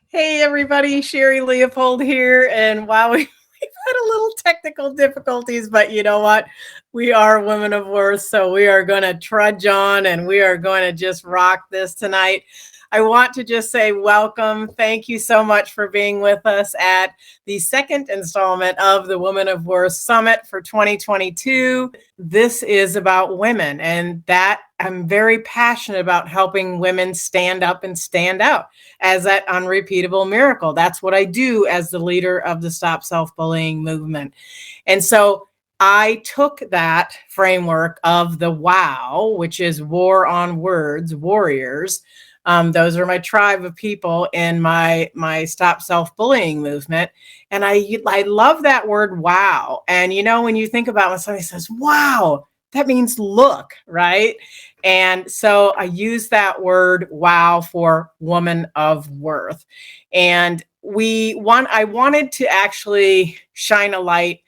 Hey everybody, Sherri Leopold here. And wow, we've had a little technical difficulties, but you know what? We are women of worth, so we are going to trudge on and we are going to just rock this tonight. I want to just say welcome. Thank you so much for being with us at the second installment of the Women of Worth Summit for 2022. This is about women, and that I'm very passionate about helping women stand up and stand out as that unrepeatable miracle. That's what I do as the leader of the Stop Self-Bullying movement. And so I took that framework of the WOW, which is War on Words, warriors. Those are my tribe of people in my Stop Self-Bullying movement. And I love that word wow. And you know, when you think about when somebody says, wow, that means look, right? And so I use that word wow for woman of worth. And I wanted to actually shine a light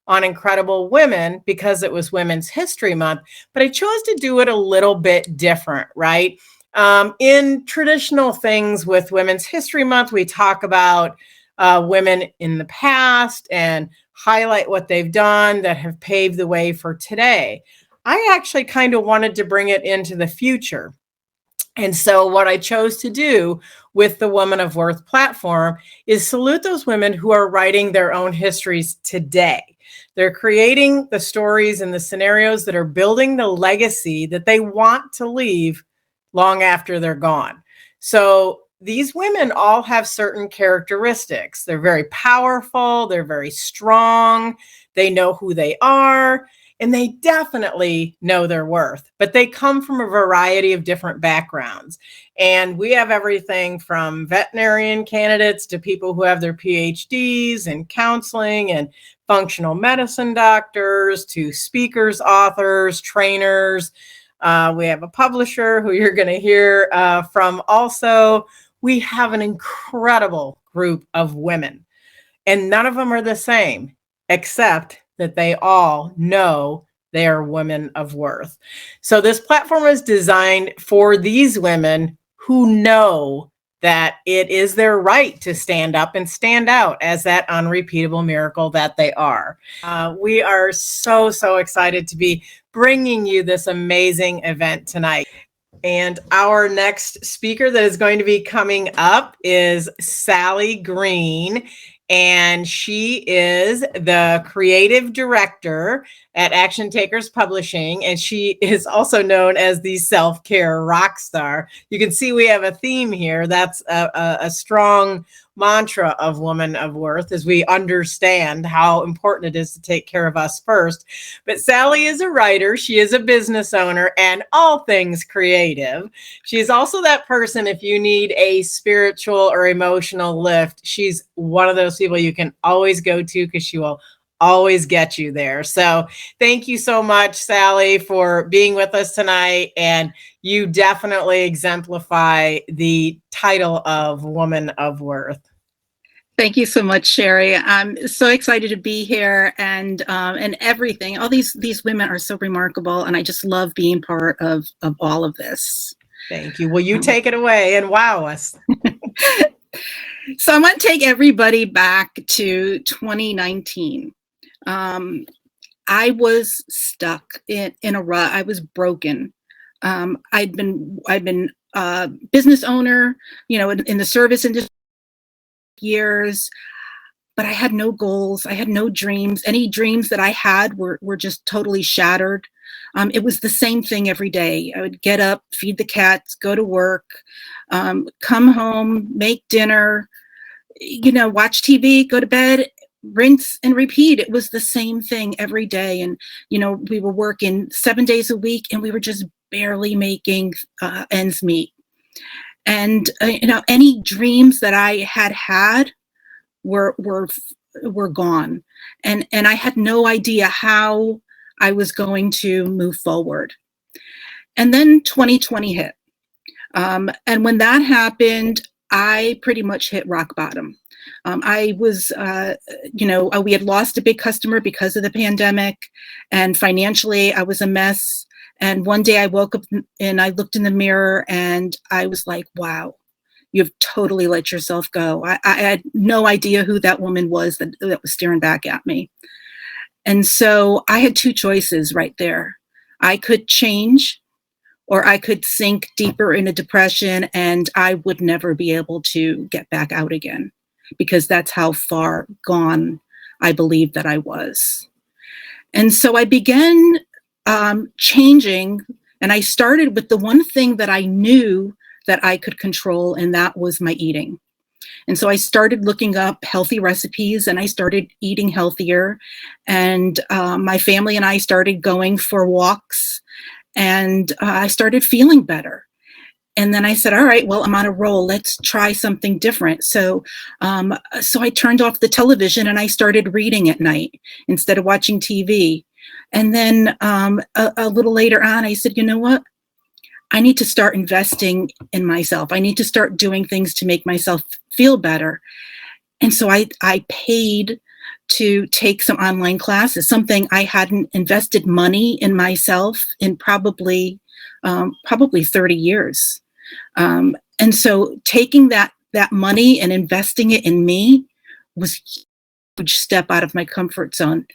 on incredible women because it was Women's History Month, but I chose to do it a little bit different, right? In traditional things with Women's History Month, we talk about women in the past and highlight what they've done that have paved the way for today. I actually kind of wanted to bring it into the future. And so what I chose to do with the Woman of Worth platform is salute those women who are writing their own histories today. They're creating the stories and the scenarios that are building the legacy that they want to leave long after they're gone. So these women all have certain characteristics. They're very powerful, they're very strong, they know who they are, and they definitely know their worth, but they come from a variety of different backgrounds. And we have everything from veterinarian candidates to people who have their PhDs in counseling and functional medicine doctors to speakers, authors, trainers. We have a publisher who you're going to hear from also. We have an incredible group of women, and none of them are the same, except that they all know they are women of worth. So this platform is designed for these women who know that it is their right to stand up and stand out as that unrepeatable miracle that they are. We are so excited to be bringing you this amazing event tonight. And our next speaker that is going to be coming up is Sally Green. And she is the creative director at Action Takers Publishing. And she is also known as the self-care rock star. You can see we have a theme here. That's a strong mantra of Woman of Worth, as we understand how important it is to take care of us first. But Sally is a writer, she is a business owner, and all things creative. She is also that person, if you need a spiritual or emotional lift, she's one of those people you can always go to because she will always get you there. So thank you so much, Sally, for being with us tonight. And you definitely exemplify the title of Woman of Worth. Thank you so much, Sherri. I'm so excited to be here and everything. All these women are so remarkable, and I just love being part of all of this. Thank you. Will you take it away and wow us? So I want to take everybody back to 2019. I was stuck in a rut. I was broken. I'd been business owner, in the service industry years, but I had no goals. I had no dreams. Any dreams that I had were just totally shattered. It was the same thing every day. I would get up, feed the cats, go to work, come home, make dinner, watch TV, go to bed, rinse and repeat. It was the same thing every day. And, we were working 7 days a week and we were just barely making ends meet. And, any dreams that I had were gone. And I had no idea how I was going to move forward. And then 2020 hit. And when that happened, I pretty much hit rock bottom. I was, we had lost a big customer because of the pandemic, and financially I was a mess. And one day I woke up and I looked in the mirror and I was like, wow, you've totally let yourself go. I had no idea who that woman was that was staring back at me. And so I had two choices right there. I could change, or I could sink deeper in a depression and I would never be able to get back out again, because that's how far gone I believed that I was. And so I began changing, and I started with the one thing that I knew that I could control, and that was my eating. And so I started looking up healthy recipes, and I started eating healthier. And my family and I started going for walks, and I started feeling better. And then I said, all right, well, I'm on a roll. Let's try something different. So I turned off the television and I started reading at night instead of watching TV. And then a little later on, I said, you know what? I need to start investing in myself. I need to start doing things to make myself feel better. And so I paid to take some online classes, something I hadn't invested money in myself in probably 30 years. And so taking that money and investing it in me was a huge step out of my comfort zone.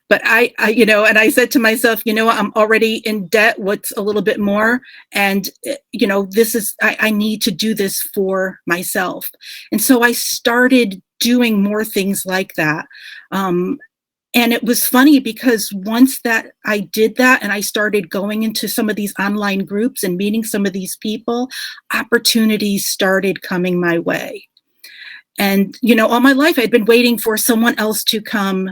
But I and I said to myself, I'm already in debt. What's a little bit more? And, I need to do this for myself. And so I started doing more things like that. And it was funny because once that I did that and I started going into some of these online groups and meeting some of these people, opportunities started coming my way. And, all my life I'd been waiting for someone else to come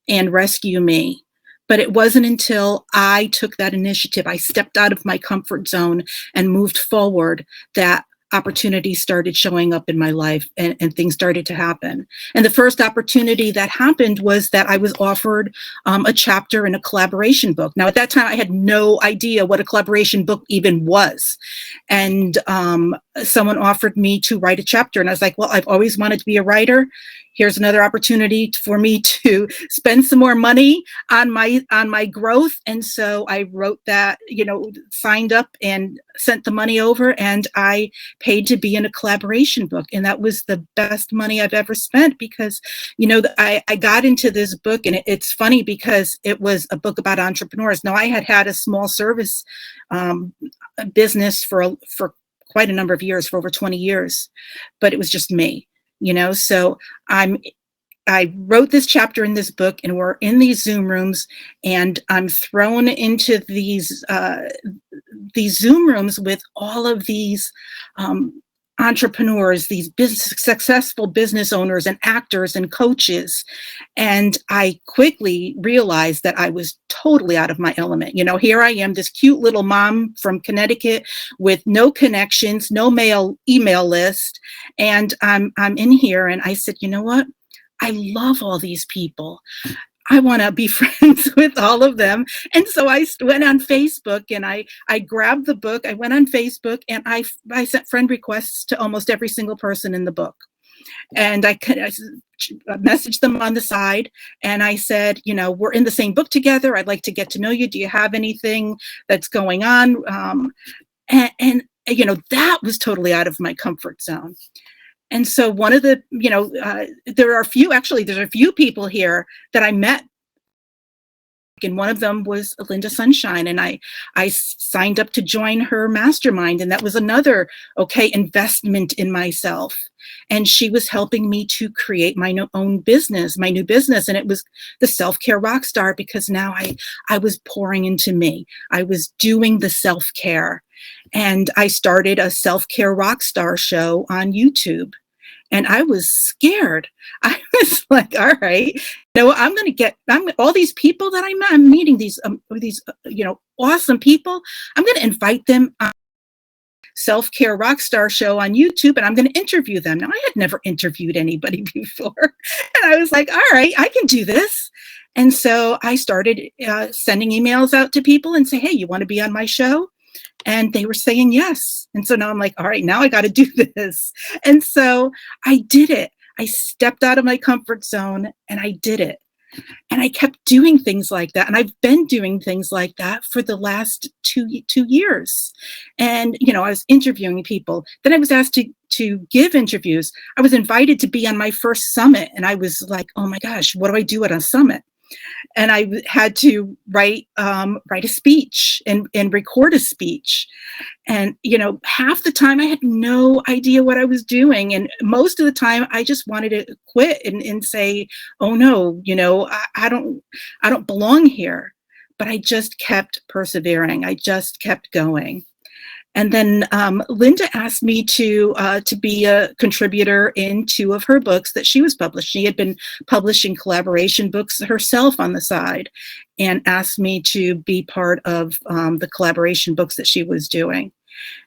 and rescue me. But it wasn't until I took that initiative, I stepped out of my comfort zone and moved forward, that opportunities started showing up in my life, and things started to happen. And the first opportunity that happened was that I was offered a chapter in a collaboration book. Now, at that time, I had no idea what a collaboration book even was. And someone offered me to write a chapter. And I was like, well, I've always wanted to be a writer. Here's another opportunity for me to spend some more money on my growth. And so I wrote that, signed up and sent the money over, and I paid to be in a collaboration book. And that was the best money I've ever spent, because, I got into this book, and it's funny because it was a book about entrepreneurs. Now, I had a small service business for quite a number of years, for over 20 years, but it was just me. So I wrote this chapter in this book, and we're in these Zoom rooms, and I'm thrown into these Zoom rooms with all of these entrepreneurs, these successful business owners and actors and coaches. And I quickly realized that I was totally out of my element. Here I am, this cute little mom from Connecticut with no connections, no email list. And I'm in here, and I said, you know what? I love all these people. I want to be friends with all of them. And so I went on Facebook, and I grabbed the book. I went on Facebook, and I sent friend requests to almost every single person in the book. And I messaged them on the side, and I said, we're in the same book together. I'd like to get to know you. Do you have anything that's going on? And that was totally out of my comfort zone. And so one of the, there's a few people here that I met, and one of them was Linda Sunshine, and I signed up to join her mastermind, and that was another investment in myself. And she was helping me to create my own business, my new business, and it was the Self-Care Rockstar, because now I was pouring into me. I was doing the self-care. And I started a Self-Care Rockstar show on YouTube. And I was scared. I was like, all right, I'm all these people that I'm meeting, these awesome people. I'm going to invite them on Self-Care Rockstar show on YouTube, and I'm going to interview them. Now, I had never interviewed anybody before. And I was like, all right, I can do this. And so I started sending emails out to people and say, hey, you want to be on my show? And they were saying yes. And so now I'm like, all right, now I got to do this. And so I did it. I stepped out of my comfort zone, and I did it. And I kept doing things like that. And I've been doing things like that for the last two years. And, you know, I was interviewing people. Then I was asked to give interviews. I was invited to be on my first summit. And I was like, oh my gosh, what do I do at a summit? And I had to write a speech and record a speech. And, you know, half the time I had no idea what I was doing. And most of the time I just wanted to quit and say, oh no, you know, I don't belong here. But I just kept persevering. I just kept going. And then Linda asked me to be a contributor in 2 of her books that she was published. She had been publishing collaboration books herself on the side, and asked me to be part of the collaboration books that she was doing.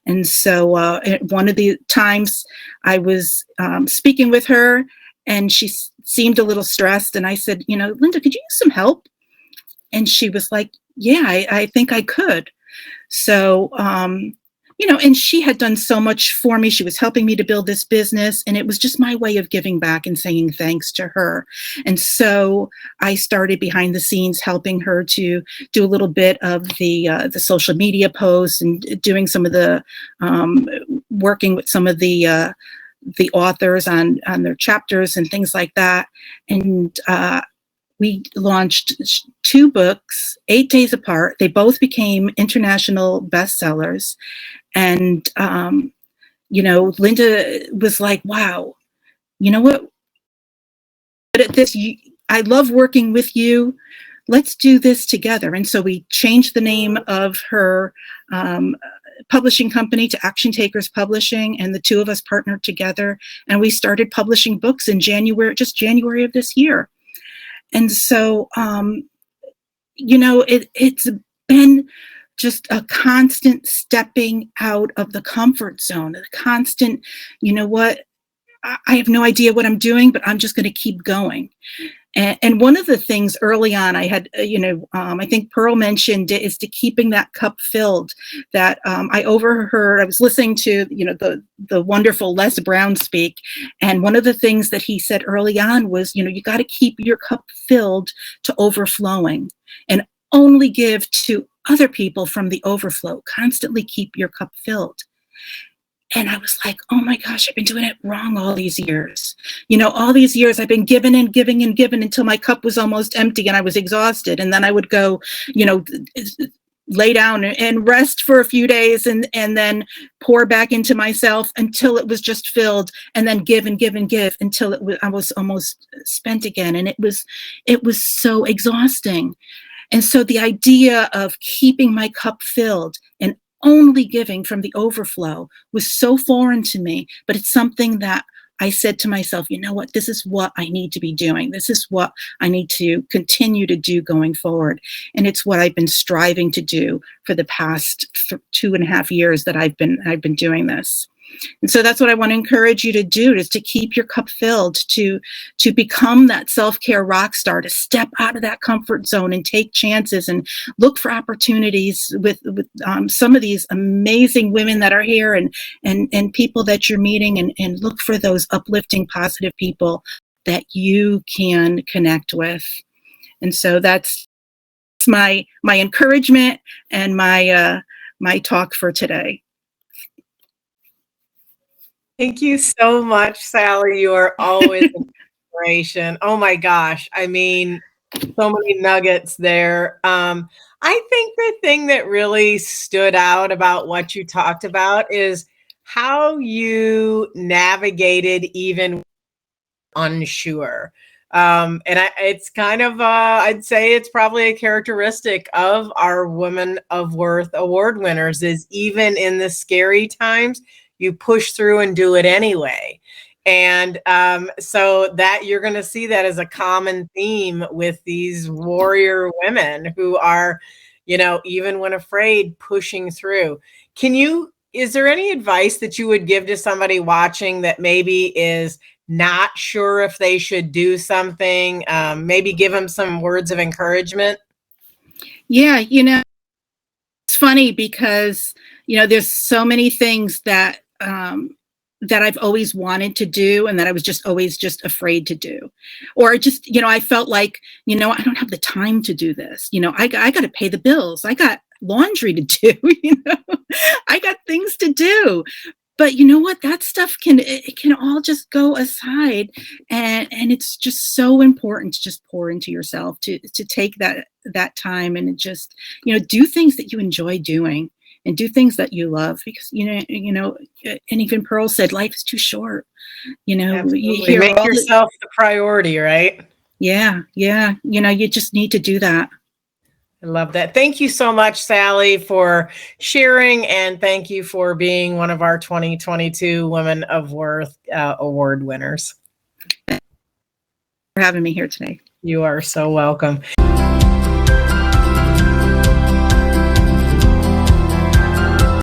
And so one of the times I was speaking with her, and she seemed a little stressed, and I said, you know, Linda, could you use some help? And she was like, yeah, I think I could. So you know, and she had done so much for me. She was helping me to build this business, and it was just my way of giving back and saying thanks to her. And so I started behind the scenes helping her to do a little bit of the social media posts, and doing some of the working with some of the authors on their chapters and things like that. And we launched 2 books 8 days apart. They both became international bestsellers. And, you know, Linda was like, wow, you know what? But at this, I love working with you. Let's do this together. And so we changed the name of her publishing company to Action Takers Publishing, and the 2 of us partnered together, and we started publishing books in January of this year. And so, you know, it's been just a constant stepping out of the comfort zone, a constant, you know what, I have no idea what I'm doing, but I'm just going to keep going. And one of the things early on I had, you know, I think Pearl mentioned is to keeping that cup filled. That I overheard, I was listening to, you know, the wonderful Les Brown speak. And one of the things that he said early on was, you know, you got to keep your cup filled to overflowing, and only give to other people from the overflow. Constantly keep your cup filled. And I was like, oh my gosh, I've been doing it wrong all these years. You know, all these years I've been giving and giving and giving until my cup was almost empty and I was exhausted. And then I would go, you know, lay down and rest for a few days, and then pour back into myself until it was just filled, and then give and give and give until I was almost spent again. And it was so exhausting. And so the idea of keeping my cup filled and only giving from the overflow was so foreign to me, but it's something that I said to myself, you know what, this is what I need to be doing. This is what I need to continue to do going forward. And it's what I've been striving to do for the past 2.5 years that I've been doing this. And so that's what I want to encourage you to do, is to keep your cup filled, to become that self-care rock star, to step out of that comfort zone and take chances and look for opportunities with some of these amazing women that are here, and people that you're meeting, and look for those uplifting, positive people that you can connect with. And so that's my encouragement and my talk for today. Thank you so much, Sally. You are always an inspiration. Oh my gosh. I mean, so many nuggets there. I think the thing that really stood out about what you talked about is how you navigated even unsure. It's kind of, I'd say it's probably a characteristic of our Women of Worth award winners, is even in the scary times, you push through and do it anyway. And so that you're going to see that as a common theme with these warrior women who are, you know, even when afraid, pushing through. Is there any advice that you would give to somebody watching that maybe is not sure if they should do something? Maybe give them some words of encouragement? Yeah, you know, it's funny because, you know, there's so many things that that I've always wanted to do and that I was just always just afraid to do. Or just, I felt like, I don't have the time to do this. I got to pay the bills. I got laundry to do, I got things to do. But you know what? That stuff can all just go aside, and it's just so important to just pour into yourself, to take that time and just do things that you enjoy doing and do things that you love, because and even Pearl said life is too short. Absolutely. You hear make yourself the priority, right? Yeah, you just need to do that. I love that. Thank you so much, Sally, for sharing, and thank you for being one of our 2022 Women of Worth award winners. For having me here today. You are so welcome.